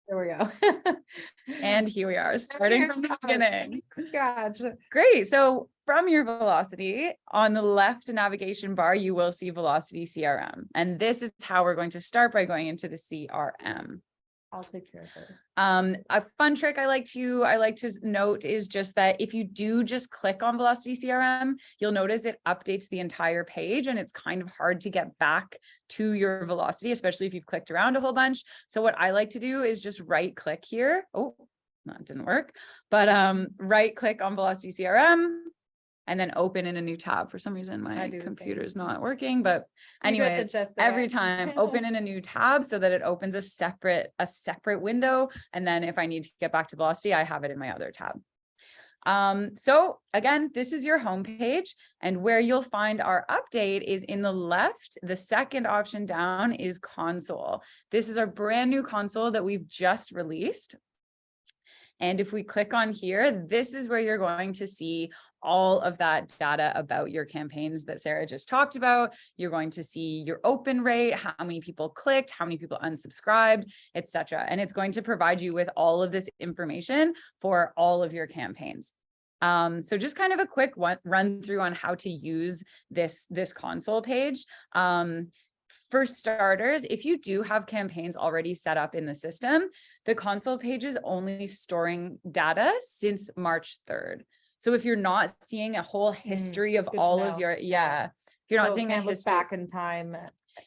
There we go. And here we are, starting from the beginning. Gotcha. Great. So from your Velocity, on the left navigation bar, you will see Velocity CRM. And this is how we're going to start, by going into the CRM. I'll take care of it. A fun trick I like to note is just that if you do just click on Velocity CRM, you'll notice it updates the entire page, and it's kind of hard to get back to your Velocity, especially if you've clicked around a whole bunch. So what I like to do is just right click here. Oh, that didn't work. But right click on Velocity CRM and then open in a new tab. For some reason, my computer is not working, but anyways, every time open in a new tab so that it opens a separate window. And then if I need to get back to Velocity, I have it in my other tab. So again, this is your home page, and where you'll find our update is in the left. The second option down is console. This is our brand new console that we've just released. And if we click on here, this is where you're going to see all of that data about your campaigns that Sarah just talked about. You're going to see your open rate, how many people clicked, how many people unsubscribed, etc. And it's going to provide you with all of this information for all of your campaigns. So just kind of a quick run through on how to use this console page. For starters, if you do have campaigns already set up in the system, the console page is only storing data since March 3rd. So if you're not seeing a whole history of all of your, if you're not seeing a history back in time.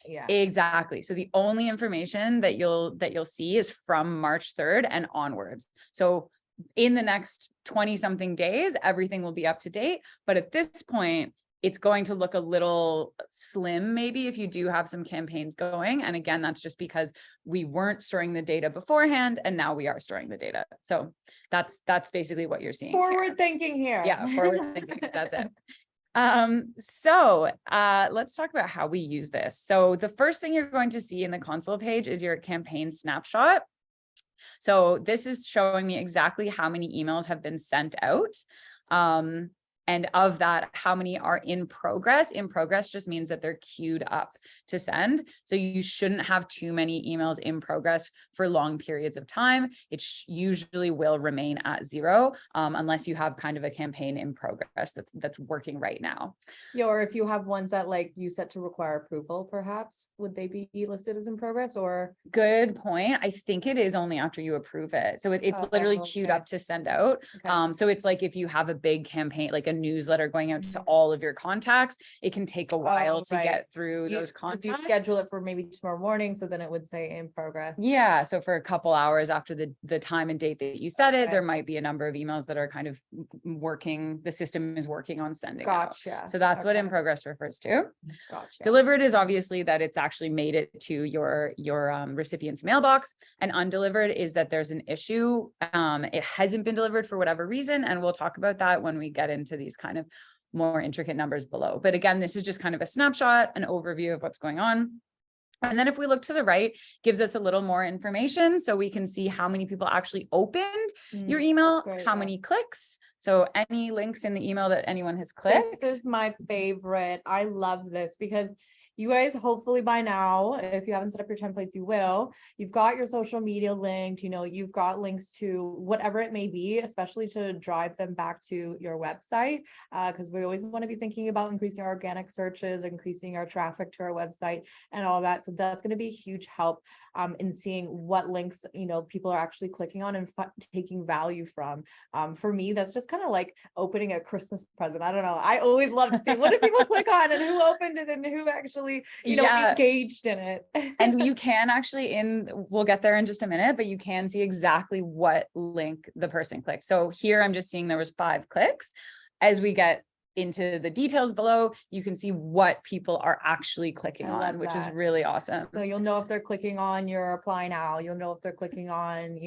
Yeah, exactly. So the only information that you'll see is from March 3rd and onwards. So in the next 20 something days, everything will be up to date. But at this point, it's going to look a little slim, maybe, if you do have some campaigns going. And again, that's just because we weren't storing the data beforehand, and now we are storing the data. So that's basically what you're seeing. Forward thinking here. Yeah, forward thinking. That's it. So let's talk about how we use this. So the first thing you're going to see in the console page is your campaign snapshot. So this is showing me exactly how many emails have been sent out. And of that, how many are in progress? In progress just means that they're queued up to send. So you shouldn't have too many emails in progress for long periods of time. It usually will remain at 0 unless you have kind of a campaign in progress that's working right now. Yeah, or if you have ones that like you set to require approval, perhaps, would they be listed as in progress? Or good point. I think it is only after you approve it. So it's literally queued up to send out. So it's like if you have a big campaign, like a newsletter going out to all of your contacts, it can take a while to get through those contacts. You schedule it for maybe tomorrow morning, so then it would say in progress. Yeah, so for a couple hours after the time and date that you set it, there might be a number of emails that are kind of working, the system is working on sending out. So that's what in progress refers to. Delivered is obviously that it's actually made it to your recipient's mailbox, and undelivered is that there's an issue. It hasn't been delivered for whatever reason, and we'll talk about that when we get into these kind of more intricate numbers below. But again, this is just kind of a snapshot, an overview of what's going on. And then if we look to the right, gives us a little more information. So we can see how many people actually opened your email, how many clicks. So any links in the email that anyone has clicked. This is my favorite. I love this because you guys, hopefully by now, if you haven't set up your templates, you will. You've got your social media linked, you've got links to whatever it may be, especially to drive them back to your website, because we always want to be thinking about increasing our organic searches, increasing our traffic to our website and all that. So that's going to be a huge help in seeing what links, people are actually clicking on and taking value from. For me, that's just kind of like opening a Christmas present. I don't know. I always love to see what do people click on and who opened it and who actually engaged in it. And you can actually we'll get there in just a minute, but you can see exactly what link the person clicked. So here I'm just seeing there was 5 clicks. As we get into the details below, you can see what people are actually clicking on, which is really awesome. So you'll know if they're clicking on your apply now, you'll know if they're clicking on,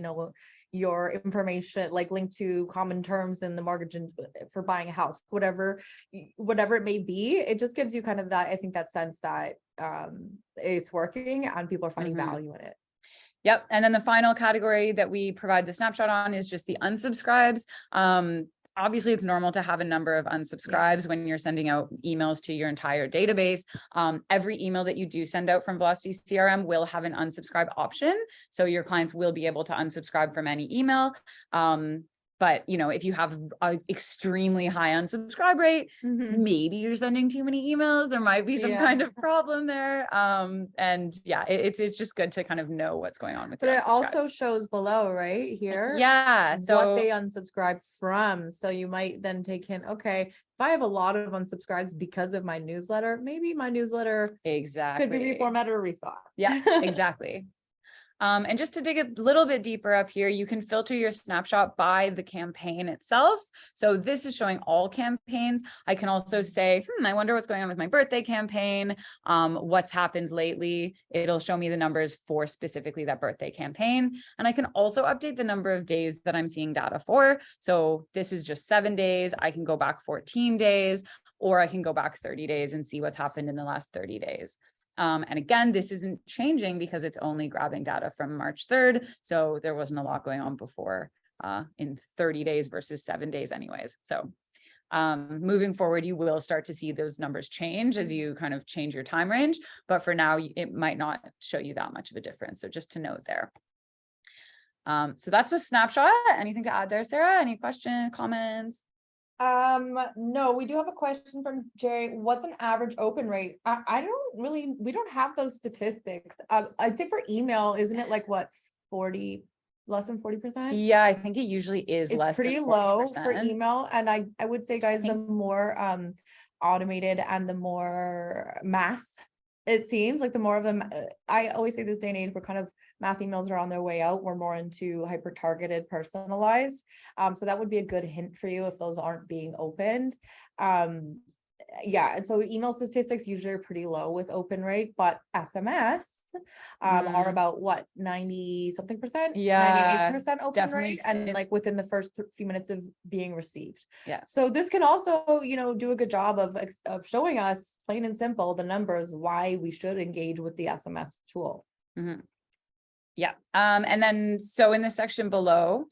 your information, like link to common terms in the mortgage for buying a house, whatever it may be. It just gives you kind of that, I think, that sense that it's working and people are finding value in it. Yep. And then the final category that we provide the snapshot on is just the unsubscribes. Obviously, it's normal to have a number of unsubscribes when you're sending out emails to your entire database. Every email that you do send out from Velocity CRM will have an unsubscribe option. So your clients will be able to unsubscribe from any email. But if you have an extremely high unsubscribe rate, maybe you're sending too many emails. There might be some kind of problem there. And yeah, it's just good to kind of know what's going on with But your it also unsubscribes. shows below right here. Yeah. What So they unsubscribe from. So you might then take in, okay, if I have a lot of unsubscribes because of my newsletter, maybe my newsletter exactly could be reformatted or rethought. Yeah, exactly. And just to dig a little bit deeper up here, you can filter your snapshot by the campaign itself. So this is showing all campaigns. I can also say, I wonder what's going on with my birthday campaign. What's happened lately. It'll show me the numbers for specifically that birthday campaign. And I can also update the number of days that I'm seeing data for. So this is just 7 days. I can go back 14 days, or I can go back 30 days and see what's happened in the last 30 days. And again, this isn't changing because it's only grabbing data from March 3rd. So there wasn't a lot going on before in 30 days versus 7 days anyways. So moving forward, you will start to see those numbers change as you kind of change your time range. But for now, it might not show you that much of a difference. So just to note there. So that's a snapshot. Anything to add there, Sarah? Any questions, comments? No, we do have a question from Jerry. What's an average open rate? We don't have those statistics. I'd say for email, isn't it like what, 40, less than 40%? Yeah, I think it usually is It's less pretty than low 40%. for email. And I would say, guys, the more automated and the more mass it seems like, the more of them, I always say this day and age, we're kind of mass emails are on their way out. We're more into hyper targeted, personalized. So that would be a good hint for you if those aren't being opened. Yeah, and so email statistics usually are pretty low with open rate, but SMS are about what, 90 something percent? Yeah, 98% it's open rate, definitely- and like within the first few minutes of being received. Yeah. So this can also, do a good job of showing us plain and simple the numbers, why we should engage with the SMS tool. Yeah. And then, so in the section below,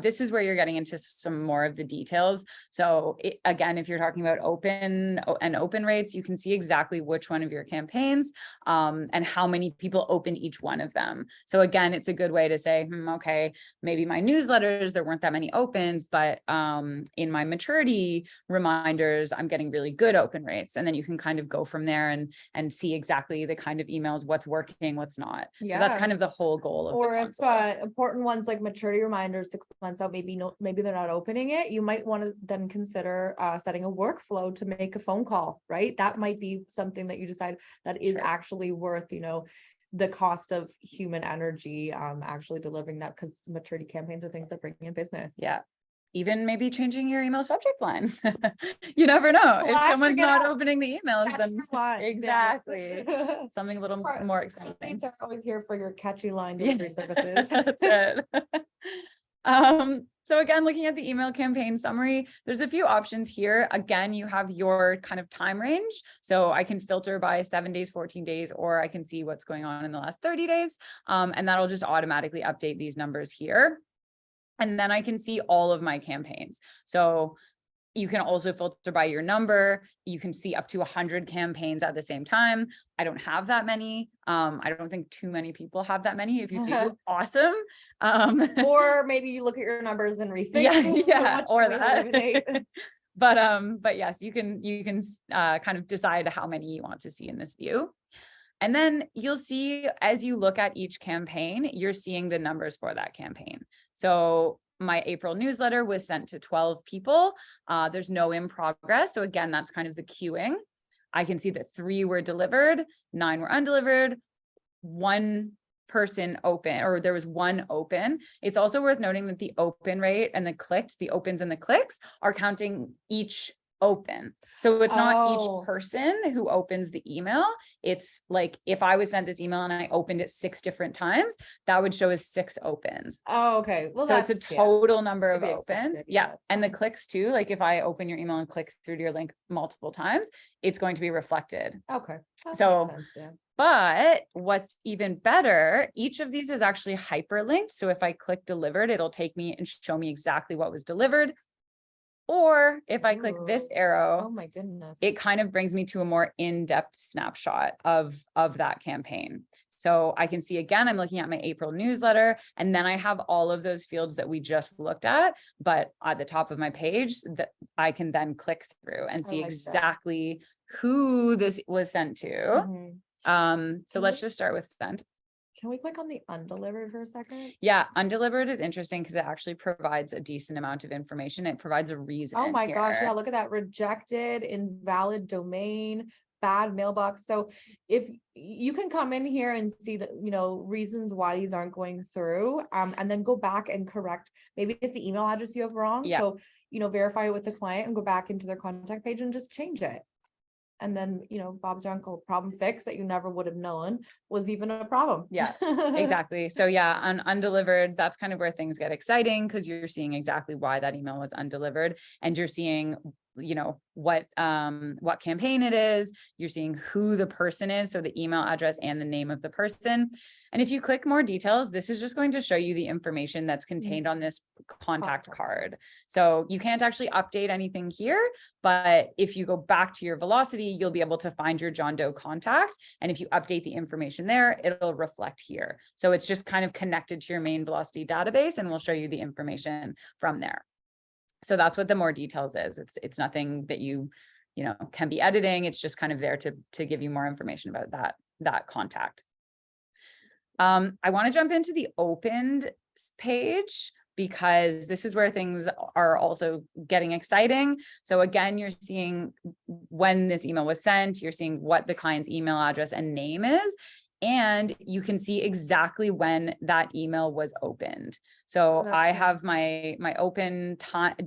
this is where you're getting into some more of the details. So again, if you're talking about open rates, you can see exactly which one of your campaigns and how many people opened each one of them. So again, it's a good way to say, okay, maybe my newsletters, there weren't that many opens, but in my maturity reminders, I'm getting really good open rates. And then you can kind of go from there and see exactly the kind of emails, what's working, what's not. Yeah. So that's kind of the whole goal of or the if console. important ones like maturity reminders 6 months out, maybe they're not opening it, you might want to then consider setting a workflow to make a phone call, right? That might be something that you decide that is actually worth the cost of human energy actually delivering that, because maturity campaigns are things that bring in business. Yeah. Even maybe changing your email subject line. You never know. If someone's not opening the emails, then exactly. Something a little more exciting. Clients are always here for your catchy line delivery services. That's it. So again, looking at the email campaign summary, there's a few options here. Again, you have your kind of time range. So I can filter by 7 days, 14 days, or I can see what's going on in the last 30 days. And that'll just automatically update these numbers here. And then I can see all of my campaigns. So you can also filter by your number. You can see up to 100 campaigns at the same time. I don't have that many. I don't think too many people have that many. If you do, awesome. Or maybe you look at your numbers and rethink. Yeah, or that. But yes, you can kind of decide how many you want to see in this view. And then you'll see, as you look at each campaign, you're seeing the numbers for that campaign. So my April newsletter was sent to 12 people. There's no in progress. So again, that's kind of the queuing. I can see that 3 were delivered, 9 were undelivered, 1 person open, or there was 1 open. It's also worth noting that the open rate and the opens and the clicks are counting each open. So it's not each person who opens the email. It's like, if I was sent this email and I opened it 6 different times, that would show as 6 opens. Oh, okay. Well, so it's a total number of opens. Yeah. And the clicks too. Like if I open your email and click through to your link multiple times, it's going to be reflected. Okay. So, but what's even better, each of these is actually hyperlinked. So if I click delivered, it'll take me and show me exactly what was delivered. Or if I click this Oh arrow, my goodness. it kind of brings me to a more in-depth snapshot of that campaign. So I can see, again, I'm looking at my April newsletter, and then I have all of those fields that we just looked at, but at the top of my page that I can then click through and see exactly who this was sent to. So let's just start with sent. Can we click on the undelivered for a second? Yeah, undelivered is interesting because it actually provides a decent amount of information. It provides a reason. Oh my gosh, yeah, look at that. Rejected, invalid domain, bad mailbox. So if you can come in here and see the, reasons why these aren't going through, and then go back and correct. Maybe it's the email address you have wrong. Yeah. So, verify it with the client and go back into their contact page and just change it. And then, Bob's your uncle, problem fixed that you never would have known was even a problem. Yeah, exactly. So yeah, on undelivered, that's kind of where things get exciting because you're seeing exactly why that email was undelivered, and you're seeing, what campaign it is. You're seeing who the person is, so the email address and the name of the person. And if you click more details, this is just going to show you the information that's contained on this contact card. So you can't actually update anything here, but if you go back to your Velocity, you'll be able to find your John Doe contact. And if you update the information there, it'll reflect here. So it's just kind of connected to your main Velocity database, and we'll show you the information from there. So that's what the more details is. It's nothing that you can be editing. It's just kind of there to give you more information about that contact. I want to jump into the opened page because this is where things are also getting exciting. So again, you're seeing when this email was sent, you're seeing what the client's email address and name is, and you can see exactly when that email was opened. So I have my open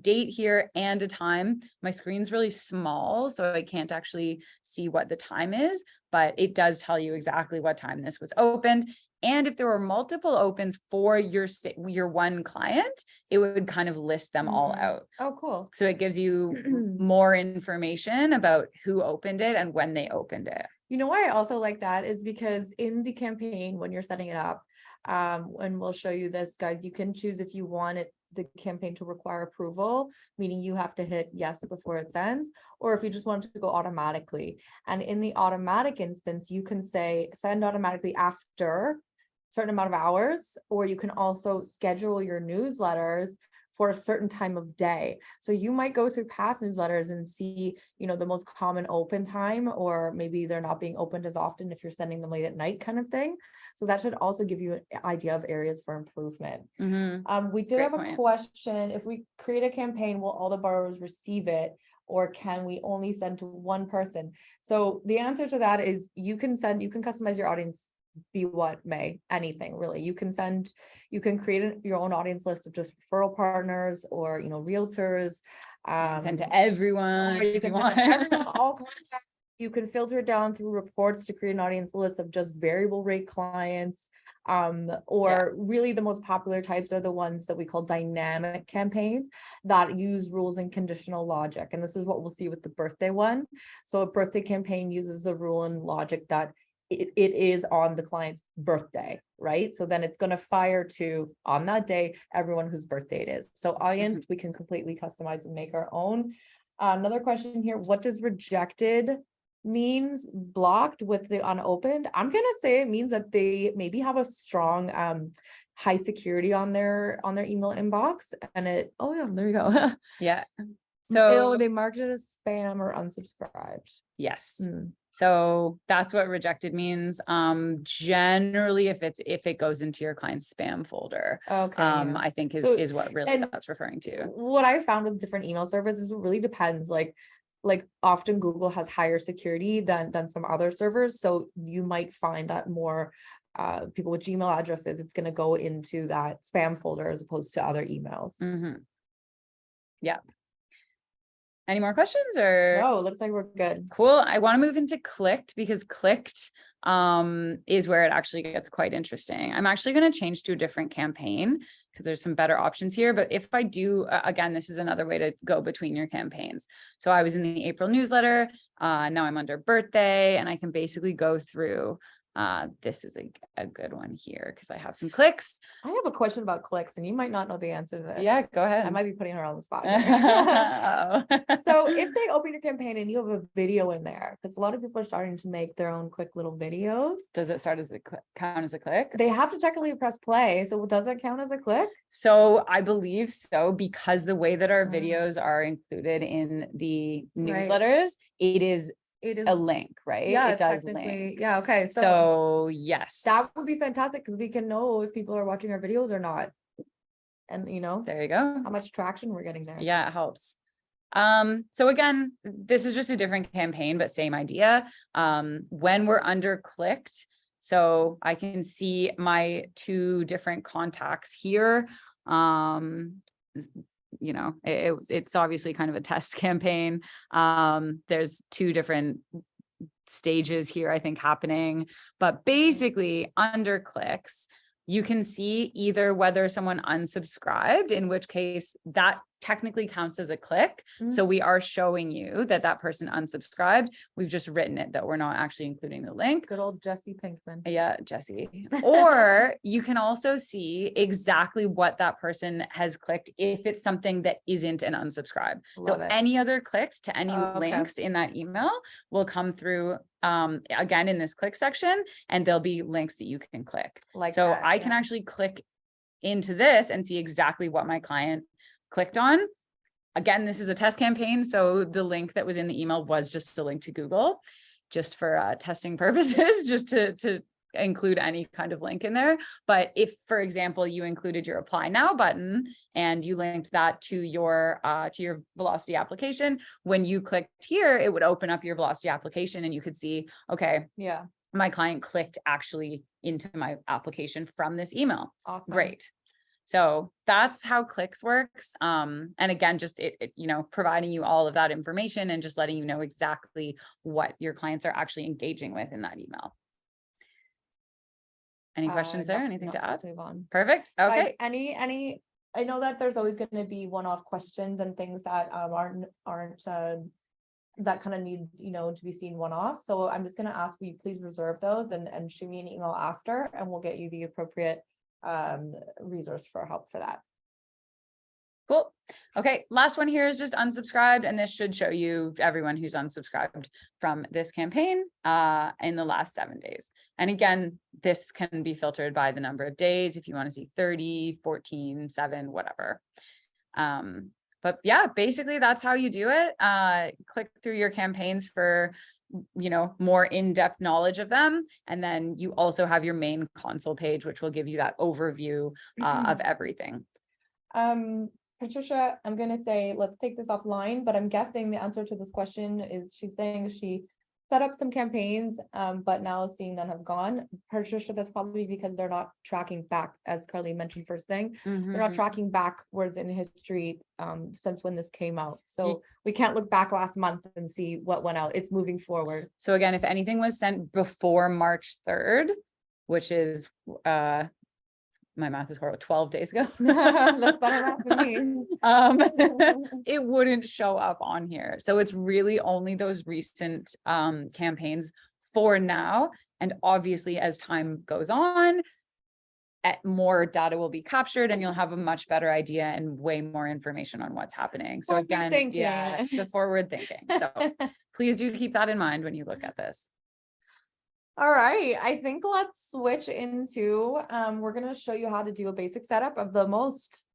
date here and a time. My screen's really small, so I can't actually see what the time is, but it does tell you exactly what time this was opened. And if there were multiple opens for your one client, it would kind of list them all out. Oh, cool. So it gives you more information about who opened it and when they opened it. Why I also like that is because in the campaign, when you're setting it up, and we'll show you this, guys, you can choose if you want the campaign to require approval, meaning you have to hit yes before it sends, or if you just want it to go automatically. And in the automatic instance, you can say send automatically after a certain amount of hours, or you can also schedule your newsletters for a certain time of day. So you might go through past newsletters and see, the most common open time, or maybe they're not being opened as often if you're sending them late at night kind of thing. So that should also give you an idea of areas for improvement. We did have a question. If we create a campaign, will all the borrowers receive it? Or can we only send to one person? So the answer to that is you can customize your audience be what may, anything really. You can create your own audience list of just referral partners or realtors. Send to everyone. Or you can send to everyone, all contacts. You can filter it down through reports to create an audience list of just variable rate clients. Really the most popular types are the ones that we call dynamic campaigns that use rules and conditional logic. And this is what we'll see with the birthday one. So a birthday campaign uses the rule and logic that it is on the client's birthday, right? So then it's going to fire to, on that day, everyone whose birthday it is. So audience, we can completely customize and make our own. Another question here, what does rejected means blocked with the unopened? I'm going to say it means that they maybe have a strong high security on their email inbox, and there you go. Yeah. So they marked it as spam or unsubscribed. Yes. So that's what rejected means. Generally, if it goes into your client's spam folder, I think is what really that's referring to. What I found with different email services, it really depends. Like often Google has higher security than some other servers. So you might find that more people with Gmail addresses, it's going to go into that spam folder as opposed to other emails. Yeah. Any more questions or? No, it looks like we're good. Cool. I want to move into clicked because clicked is where it actually gets quite interesting. I'm actually going to change to a different campaign because there's some better options here. But if I do, again, this is another way to go between your campaigns. So I was in the April newsletter. Now I'm under birthday, and I can basically go through This is a good one here because I have some clicks. I have a question about clicks, and you might not know the answer to this. Yeah, go ahead. I might be putting her on the spot here. Uh-oh. So if they open your campaign and you have a video in there, because a lot of people are starting to make their own quick little videos. Does it start as count as a click? They have to technically press play. So does it count as a click? So I believe so, because the way that our videos are included in the Right. newsletters, it is It is a link, right? Yeah, It it's does technically, link. yeah, okay. So yes, that would be fantastic because we can know if people are watching our videos or not. And there you go. how much traction we're getting there. Yeah, it helps. So again, this is just a different campaign, but same idea. When we're under clicked, so I can see my 2 different contacts here. It's obviously kind of a test campaign. There's 2 different stages here, I think, happening, but basically under clicks, you can see either whether someone unsubscribed, in which case that technically counts as a click. So we are showing you that that person unsubscribed. We've just written it that we're not actually including the link. Good old Jesse Pinkman. Yeah, Jesse. Or you can also see exactly what that person has clicked if it's something that isn't an unsubscribe. Love So it. any other clicks to any Okay. links in that email will come through again in this click section, and there'll be links that you can click. Like so that, I can yeah. actually click into this and see exactly what my client clicked on. Again, this is a test campaign, so the link that was in the email was just a link to Google, just for testing purposes, just to include any kind of link in there. But if, for example, you included your apply now button and you linked that to your Velocity application, when you clicked here, it would open up your Velocity application and you could see, okay, Yeah. my client clicked actually into my application from this email. Awesome. Great. So that's how clicks works. And again, just it providing you all of that information and just letting you know exactly what your clients are actually engaging with in that email. Any questions there? Anything to add? Let's move on. Perfect. Okay. Any, I know that there's always going to be one-off questions and things that aren't that kind of need, to be seen one-off. So I'm just going to ask you, please reserve those and shoot me an email after, and we'll get you the appropriate resource for help for that. Cool. Okay. Last one here is just unsubscribed. And this should show you everyone who's unsubscribed from this campaign in the last 7 days. And again, this can be filtered by the number of days if you want to see 30, 14, 7, whatever. But yeah, basically that's how you do it. Click through your campaigns for more in-depth knowledge of them. And then you also have your main console page, which will give you that overview of everything. Patricia, I'm going to say, let's take this offline, but I'm guessing the answer to this question is she's saying she set up some campaigns, but now seeing none have gone. Patricia, that's probably because they're not tracking back, as Carly mentioned first thing. They're not tracking backwards in history since when this came out. So we can't look back last month and see what went out. It's moving forward. So again, if anything was sent before March 3rd, which is my math is horrible, 12 days ago. That's better math than me. It wouldn't show up on here. So it's really only those recent campaigns for now. And obviously, as time goes on, more data will be captured and you'll have a much better idea and way more information on what's happening. So again, yeah, it's the forward thinking. So please do keep that in mind when you look at this. All right, I think let's switch into, we're going to show you how to do a basic setup of the most,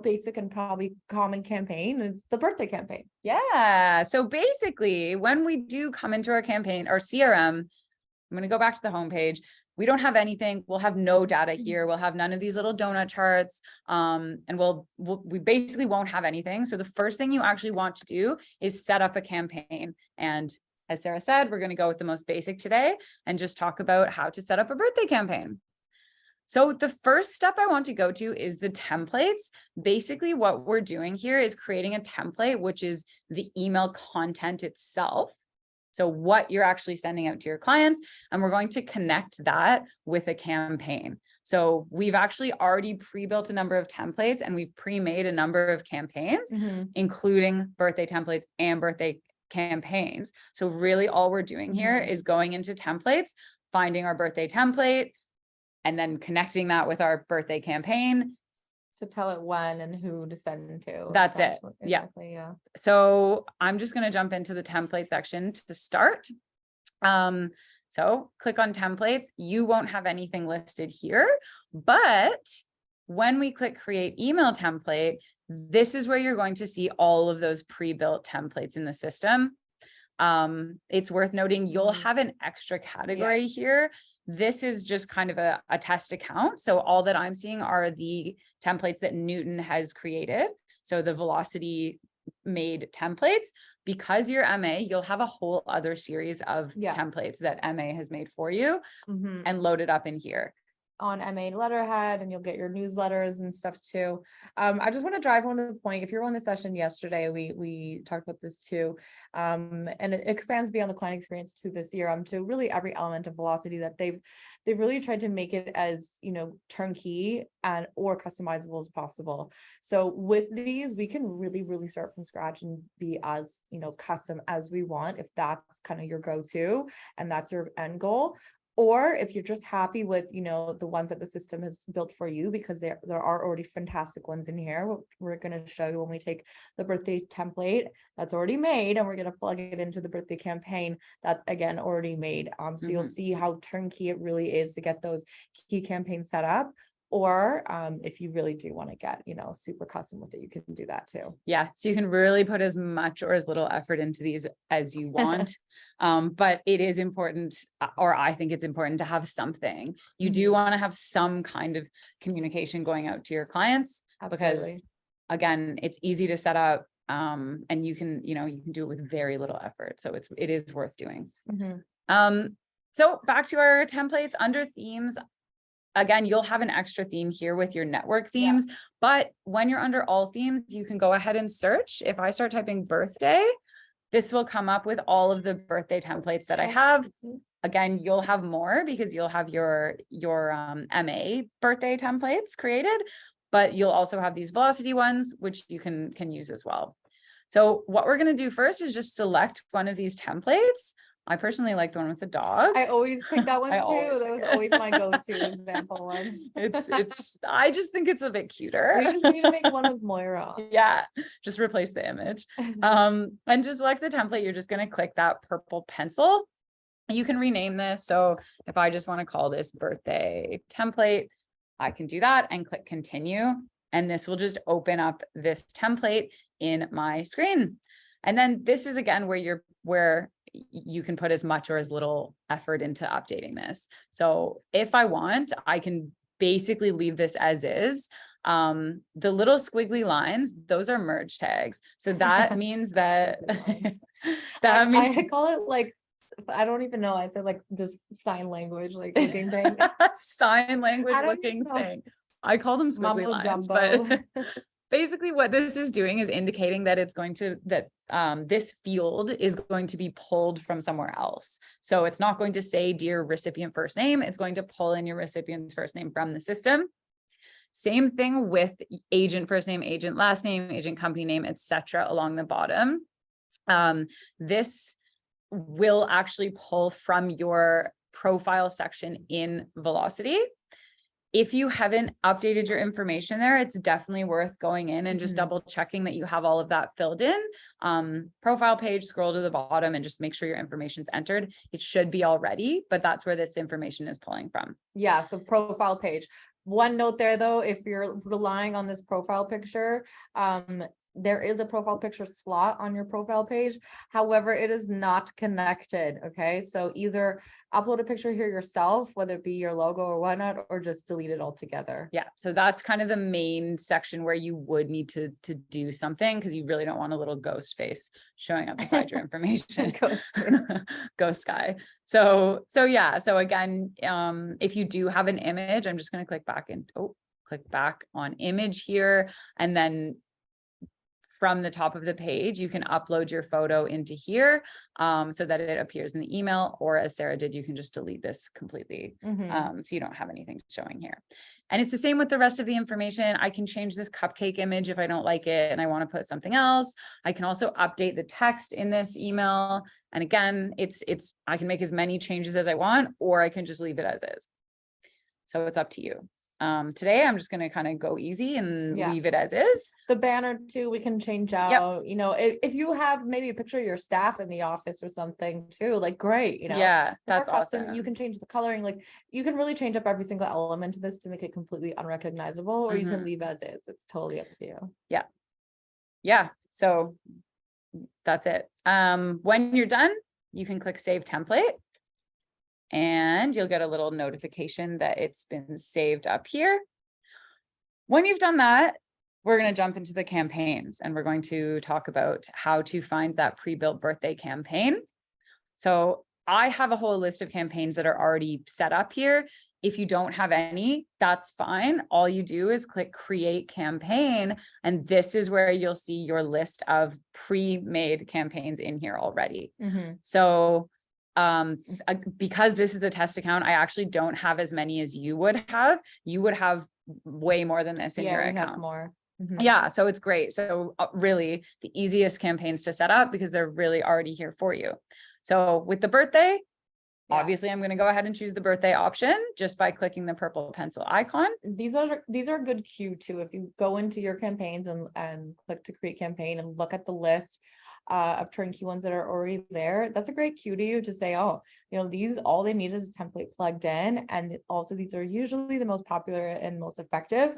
basic and probably common campaign. It's the birthday campaign. Yeah. So basically, when we do come into our campaign, our CRM, I'm going to go back to the homepage. We don't have anything. We'll have no data here. We'll have none of these little donut charts. And we basically won't have anything. So the first thing you actually want to do is set up a campaign. And as Sarah said, we're going to go with the most basic today and just talk about how to set up a birthday campaign. So the first step I want to go to is the templates. Basically, what we're doing here is creating a template, which is the email content itself. So what you're actually sending out to your clients, and we're going to connect that with a campaign. So we've actually already pre-built a number of templates and we've pre-made a number of campaigns, including birthday templates and birthday campaigns. So really all we're doing here is going into templates, finding our birthday template and then connecting that with our birthday campaign. To tell it when and who to send to. That's it. Yeah. Exactly, yeah. So I'm just going to jump into the template section to start. So click on templates. You won't have anything listed here, but when we click create email template, this is where you're going to see all of those pre-built templates in the system. It's worth noting you'll have an extra category here. This is just kind of a test account. So all that I'm seeing are the templates that Newton has created. So the Velocity made templates. Because you're MA, you'll have a whole other series of templates that MA has made for you and loaded up in here. On MA letterhead, and you'll get your newsletters and stuff too. I just want to drive home the point. If you were on the session yesterday, we talked about this too. And it expands beyond the client experience to the CRM, to really every element of Velocity, that they've really tried to make it as, you know, turnkey and or customizable as possible. So with these, we can really start from scratch and be as, you know, custom as we want, if that's kind of your go-to and that's your end goal. Or if you're just happy with, you know, the ones that the system has built for you, because there are already fantastic ones in here. We're going to show you when we take the birthday template that's already made and we're going to plug it into the birthday campaign that's again already made. So you'll see how turnkey it really is to get those key campaigns set up. Or if you really do want to get, you know, super custom with it, you can do that too. Yeah. So you can really put as much or as little effort into these as you want. But it is important, or I think it's important to have something. You do want to have some kind of communication going out to your clients. Absolutely. Because again, it's easy to set up and you can, you know, you can do it with very little effort. So it is worth doing. So back to our templates under themes. Again, you'll have an extra theme here with your network themes, but when you're under all themes, you can go ahead and search. If I start typing birthday, this will come up with all of the birthday templates that I have. Again, you'll have more because you'll have your MA birthday templates created, but you'll also have these Velocity ones, which you can use as well. So what we're going to do first is just select one of these templates. I personally like the one with the dog. I always pick that one too. That was always my go-to example one. I just think it's a bit cuter. We just need to make one with Moira. Yeah, just replace the image. And to select the template, you're just going to click that purple pencil. You can rename this. So if I just want to call this birthday template, I can do that and click continue. And this will just open up this template in my screen. And then this is again where you can put as much or as little effort into updating this. So if I want, I can basically leave this as is. The little squiggly lines, those are merge tags. So that means that I call it like, I don't even know. I said like this sign language, like looking thing. Sign language looking thing. I call them squiggly lines, but basically what this is doing is indicating that it's going to, this field is going to be pulled from somewhere else. So it's not going to say, dear recipient first name. It's going to pull in your recipient's first name from the system. Same thing with agent first name, agent last name, agent company name, etc. along the bottom. This will actually pull from your profile section in Velocity. If you haven't updated your information there, it's definitely worth going in and just double checking that you have all of that filled in. Profile page, scroll to the bottom and just make sure your information's entered. It should be already, but that's where this information is pulling from. Yeah, so profile page. One note there though, if you're relying on this profile picture, there is a profile picture slot on your profile page. However, it is not connected. Okay, so either upload a picture here yourself, whether it be your logo or whatnot, or just delete it altogether. Yeah, so that's kind of the main section where you would need to do something, because you really don't want a little ghost face showing up beside your information. Ghost guy. So yeah, so again, if you do have an image, I'm just going to click back and click back on image here, and then from the top of the page, you can upload your photo into here so that it appears in the email, or as Sarah did, you can just delete this completely. So you don't have anything showing here. And it's the same with the rest of the information. I can change this cupcake image if I don't like it and I want to put something else. I can also update the text in this email. And again, I can make as many changes as I want, or I can just leave it as is. So it's up to you. Today, I'm just going to kind of go easy and leave it as is. The banner too, we can change out, you know, if you have maybe a picture of your staff in the office or something too, like great, you know, that's awesome. You can change the coloring, like you can really change up every single element of this to make it completely unrecognizable, or you can leave as is. It's totally up to you. Yeah. So that's it. When you're done, you can click Save Template. And you'll get a little notification that it's been saved up here. When you've done that, we're going to jump into the campaigns, and we're going to talk about how to find that pre-built birthday campaign. So I have a whole list of campaigns that are already set up here. If you don't have any, that's fine. All you do is click Create Campaign, and this is where you'll see your list of pre-made campaigns in here already. So because this is a test account, I actually don't have as many as you would have. You would have way more than this in your account. Have more. Yeah, so it's great. So really the easiest campaigns to set up because they're really already here for you. So with the birthday, obviously I'm going to go ahead and choose the birthday option just by clicking the purple pencil icon. These are a good cue too. If you go into your campaigns and click to create campaign and look at the list of turnkey ones that are already there, that's a great cue to you to say, oh, you know, these, all they need is a template plugged in. And also these are usually the most popular and most effective.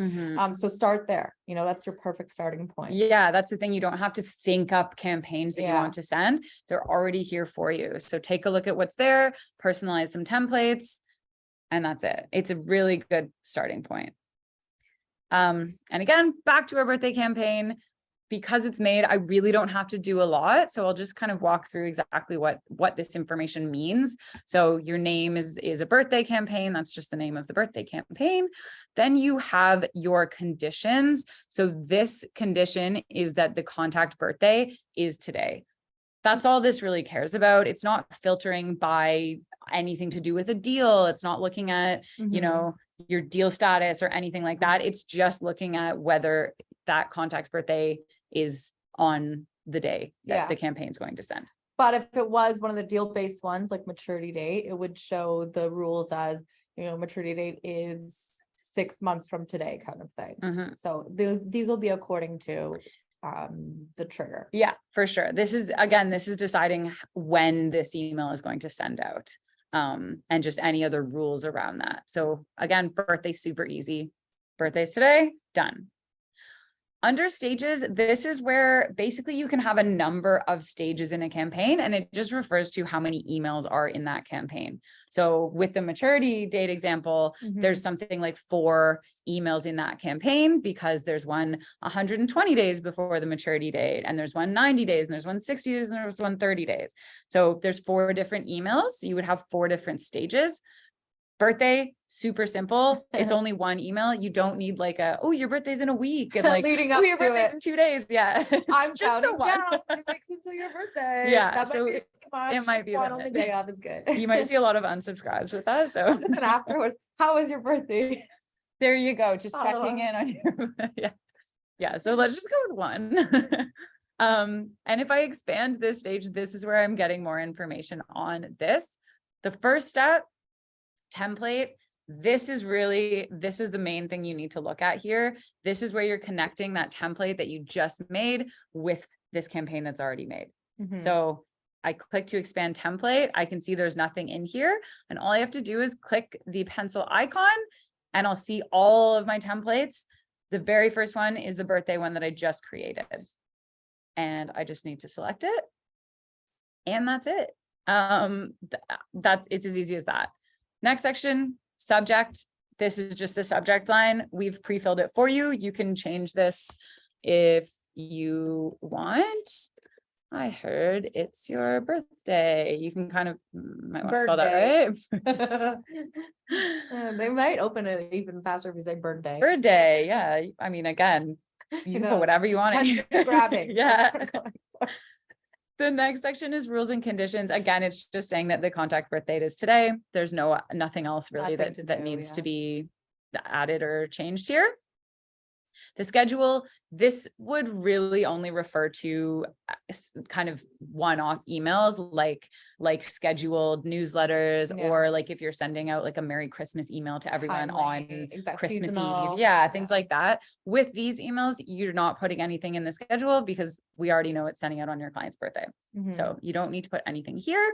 So start there, you know, that's your perfect starting point. Yeah, that's the thing. You don't have to think up campaigns that you want to send. They're already here for you. So take a look at what's there, personalize some templates, and that's it. It's a really good starting point. And again, back to our birthday campaign. Because it's made, I really don't have to do a lot. So I'll just kind of walk through exactly what this information means. So your name is a birthday campaign. That's just the name of the birthday campaign. Then you have your conditions. So this condition is that the contact birthday is today. That's all this really cares about. It's not filtering by anything to do with a deal. It's not looking at, you know, your deal status or anything like that. It's just looking at whether that contact's birthday is on the day that the campaign is going to send. But if it was one of the deal-based ones, like maturity date, it would show the rules as, you know, maturity date is 6 months from today kind of thing. So these will be according to the trigger. Yeah, for sure. This is deciding when this email is going to send out, and just any other rules around that. So again, birthday, super easy. Birthday's today, done. Under stages, this is where basically you can have a number of stages in a campaign, and it just refers to how many emails are in that campaign. So with the maturity date example, there's something like 4 emails in that campaign because there's one 120 days before the maturity date, and there's one 90 days, and there's one 60 days, and there's one 30 days. So there's 4 different emails. So you would have 4 different stages. Birthday, super simple. It's only 1 email. You don't need like oh, your birthday's in a week, and like, leading up your birthday's in 2 days. Yeah. I'm just counting down 2 weeks until your birthday. Yeah. That so it might be one only day off is good. You might see a lot of unsubscribes with us. So and afterwards, how was your birthday? There you go. Just checking in on your yeah. So let's just go with 1. And if I expand this stage, this is where I'm getting more information on this. The first step, template. This is the main thing you need to look at here. This is where you're connecting that template that you just made with this campaign that's already made. So I click to expand template. I can see there's nothing in here. And all I have to do is click the pencil icon and I'll see all of my templates. The very first one is the birthday one that I just created. And I just need to select it. And that's it. It's as easy as that. Next section, subject. This is just the subject line. We've pre-filled it for you. You can change this if you want. I heard it's your birthday. You can kind of, might want to spell that right. They might open it even faster if you say birthday. Birthday, yeah. I mean, again, You can put whatever you want in Attention here. grabbing. Yeah. That's what I'm going for. The next section is rules and conditions. Again, it's just saying that the contact birth date is today. There's nothing else really Nothing that to do, needs to yeah. be added or changed here. The schedule, this would really only refer to kind of one-off emails like scheduled newsletters, Yeah. or like if you're sending out like a Merry Christmas email to everyone on Exactly. Christmas Seasonal. Eve. Yeah, things like that. With these emails, you're not putting anything in the schedule because we already know it's sending out on your client's birthday. Mhm. So you don't need to put anything here.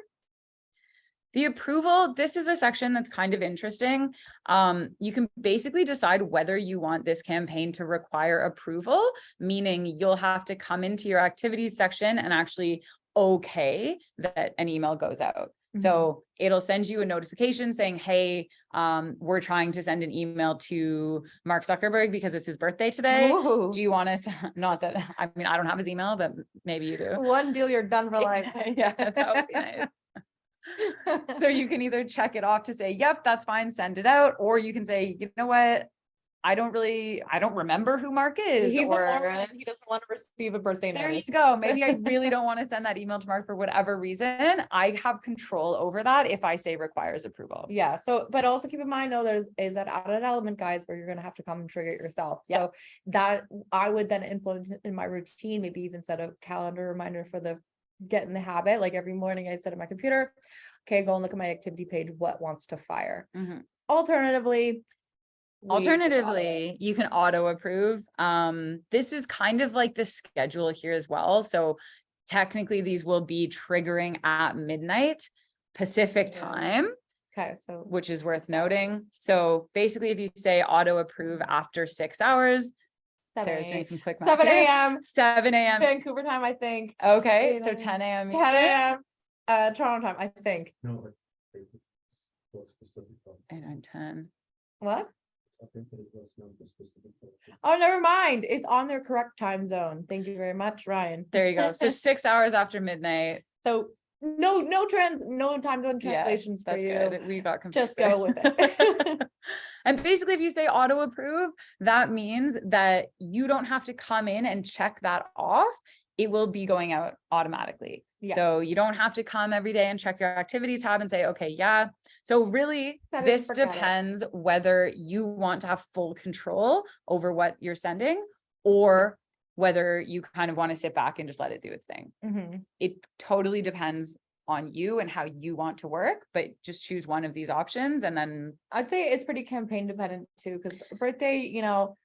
The approval, this is a section that's kind of interesting. You can basically decide whether you want this campaign to require approval, meaning you'll have to come into your activities section and actually okay that an email goes out. So it'll send you a notification saying, hey, we're trying to send an email to Mark Zuckerberg because it's his birthday today. Ooh. Do you want us to, not that, I mean, I don't have his email, but maybe you do. One deal, you're done for life. Yeah, that would be nice. So you can either check it off to say, yep, that's fine, send it out. Or you can say, you know what? I don't remember who Mark is. He's or a Lauren. He doesn't want to receive a birthday there notice. you go. Maybe I really don't want to send that email to Mark for whatever reason. I have control over that if I say requires approval. Yeah. So, but also keep in mind, though, is that added element, guys, where you're going to have to come and trigger it yourself. Yeah. So that I would then implement it in my routine, maybe even set a calendar reminder for get in the habit. Like every morning I set on my computer, okay, go and look at my activity page. What wants to fire? Alternatively, you can auto approve. This is kind of like the schedule here as well. So technically these will be triggering at midnight Pacific time. Okay, so which is worth noting. So basically if you say auto approve after 6 hours, Sarah's doing some quick math 7 here. a.m. 7 a.m. Vancouver time, I think. Okay, so 10 a.m. 10 a.m. Toronto time, I think. No, I think it's specific. 8, 9, 10. What? I think that it was not the specific. Oh, never mind. It's on their correct time zone. Thank you very much, Ryan. There you go. So 6 hours after midnight. So no time zone translations for That's you. good. We got confused Just go with it. And basically, if you say auto approve, that means that you don't have to come in and check that off. It will be going out automatically. Yeah. So you don't have to come every day and check your activities tab and say, okay, yeah. So really, Set it and this forget it. depends whether you want to have full control over what you're sending or whether you kind of want to sit back and just let it do its thing. Mhm. It totally depends on you and how you want to work, but just choose one of these options. And then I'd say it's pretty campaign dependent too, because birthday, you don't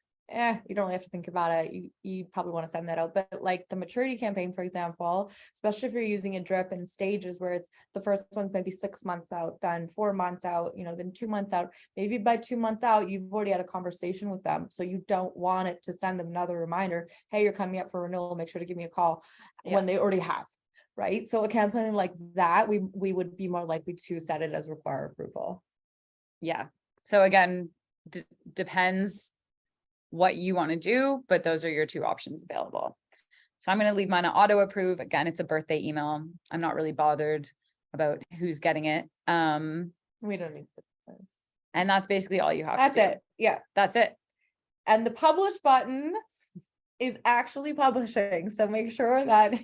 really have to think about it. You probably want to send that out, but like the maturity campaign, for example, especially if you're using a drip in stages where it's the first one's maybe 6 months out, then 4 months out, then 2 months out, maybe by 2 months out, you've already had a conversation with them. So you don't want it to send them another reminder. Hey, you're coming up for renewal. Make sure to give me a call when they already have. Right. So a campaign like that, we would be more likely to set it as require approval. yeah. So again, depends what you want to do, but those are your 2 options available. So I'm going to leave mine on auto approve. Again, it's a birthday email. I'm not really bothered about who's getting it. We don't need this. And that's basically all you have to do. That's it. Yeah. That's it. And the publish button is actually publishing. So make sure that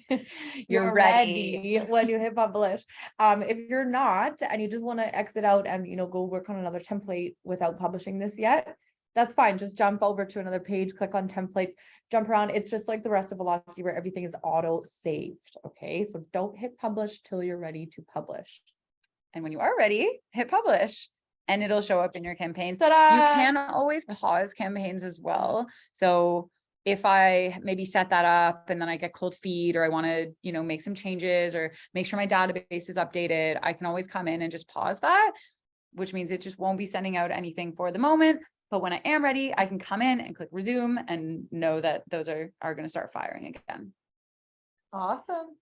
you're ready when you hit publish. If you're not, and you just want to exit out and, go work on another template without publishing this yet, that's fine. Just jump over to another page, click on templates, jump around. It's just like the rest of Velocity where everything is auto saved. Okay. So don't hit publish till you're ready to publish. And when you are ready, hit publish and it'll show up in your campaigns. Ta-da! You can always pause campaigns as well. So if I maybe set that up and then I get cold feet or I want to, make some changes or make sure my database is updated, I can always come in and just pause that, which means it just won't be sending out anything for the moment. But when I am ready, I can come in and click resume and know that those are going to start firing again. Awesome.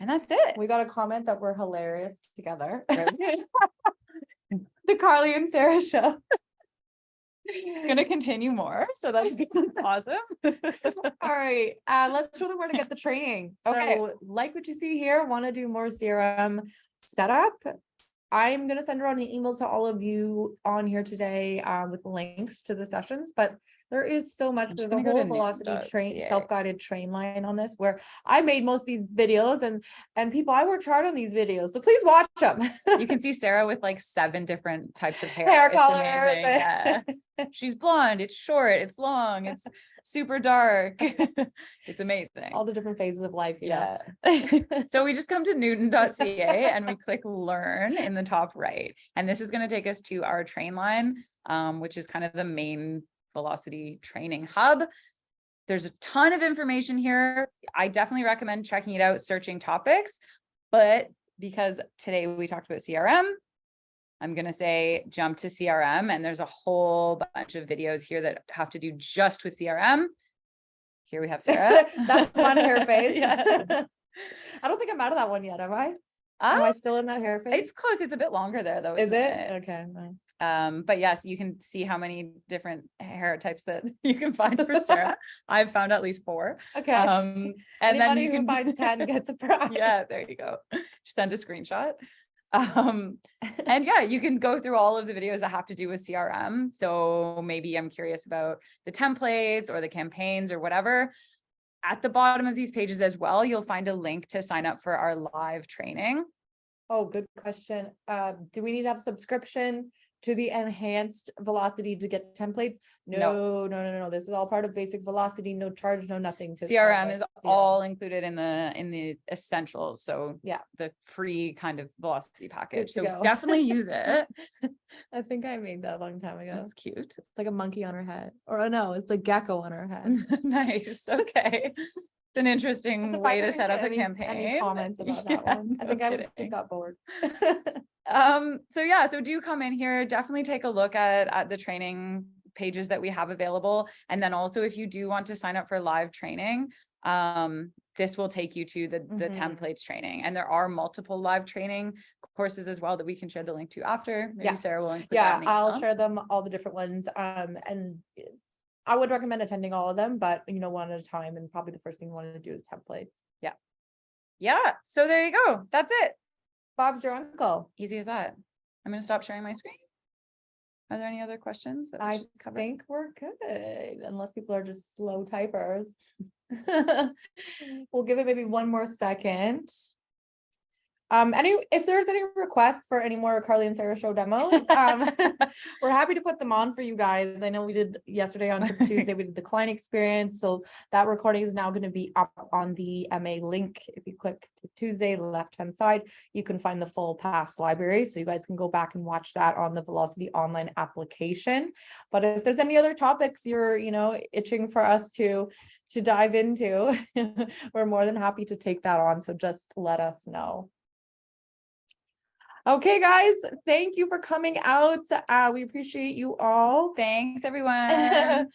And that's it. We got a comment that we're hilarious together. The Carly and Sarah show. It's going to continue more. So that's awesome. All right. Let's show them where to get the training. Okay. So like what you see here, want to do more CRM setup, I'm gonna send around an email to all of you on here today with links to the sessions, but there is so much. I'm just There's a gonna go whole to Velocity train newton.ca. self-guided train line on this where I made most of these videos and people, I worked hard on these videos, so please watch them. You can see Sarah with like 7 different types of hair. Hair It's colors. amazing. Yeah. She's blonde, it's short, it's long, it's super dark. It's amazing. All the different phases of life, you know. Yeah. So we just come to newton.ca and we click learn in the top right. And this is going to take us to our train line, which is kind of the main Velocity training hub. There's a ton of information here. I definitely recommend checking it out, searching topics, but because today we talked about CRM, I'm going to say jump to CRM, and there's a whole bunch of videos here that have to do just with CRM. Here we have Sarah. That's one hair phase. Yeah. I don't think I'm out of that one yet, am I? Am I still in that hair phase? It's close. It's a bit longer there though. Is isn't it? Okay. No. But yes, you can see how many different hair types that you can find for Sarah. I've found at least 4. Okay. And then Anybody you who can finds 10 gets a prize. Yeah, there you go. Just send a screenshot. And yeah, you can go through all of the videos that have to do with CRM. So maybe I'm curious about the templates or the campaigns or whatever. At the bottom of these pages as well, you'll find a link to sign up for our live training. Oh, good question. Do we need to have a subscription to the enhanced Velocity to get templates? No. This is all part of basic Velocity, no charge, no nothing. to start CRM with. is Yeah. all included in the essentials. So Yeah. the free kind of Velocity package. to So go. definitely use it. I think I made that a long time ago. That's cute. It's like a monkey on her head. Or oh no, it's a gecko on her head. Nice. Okay. It's an interesting If I way to didn't set get up a any campaign. comments about that Yeah, one? I no think I kidding. just got bored. So yeah, so do come in here, definitely take a look at the training pages that we have available. And then also if you do want to sign up for live training, this will take you to the Mhm. templates training. And there are multiple live training courses as well that we can share the link to after. Maybe Yeah. Sarah will include that Yeah, in the I'll email. share them, all the different ones. And I would recommend attending all of them, but one at a time, and probably the first thing you want to do is templates. Yeah, so there you go. That's it. Bob's your uncle. Easy as that. I'm going to stop sharing my screen. Are there any other questions that we I should cover? think we're good, unless people are just slow typers. We'll give it maybe one more second. If there's any requests for any more Carly and Sarah show demos, we're happy to put them on for you guys. I know we did yesterday on Tuesday, we did the client experience. So that recording is now going to be up on the MA link. If you click to Tuesday, the left-hand side, you can find the full past library. So you guys can go back and watch that on the Velocity online application. But if there's any other topics you're, itching for us to dive into, we're more than happy to take that on. So just let us know. Okay, guys, thank you for coming out. We appreciate you all. Thanks, everyone.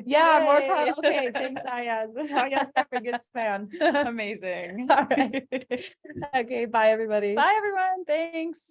Yeah, more Yay. okay, thanks, Ayaz. Ayaz, our biggest fan. Amazing. All right. Okay, bye, everybody. Bye, everyone. Thanks.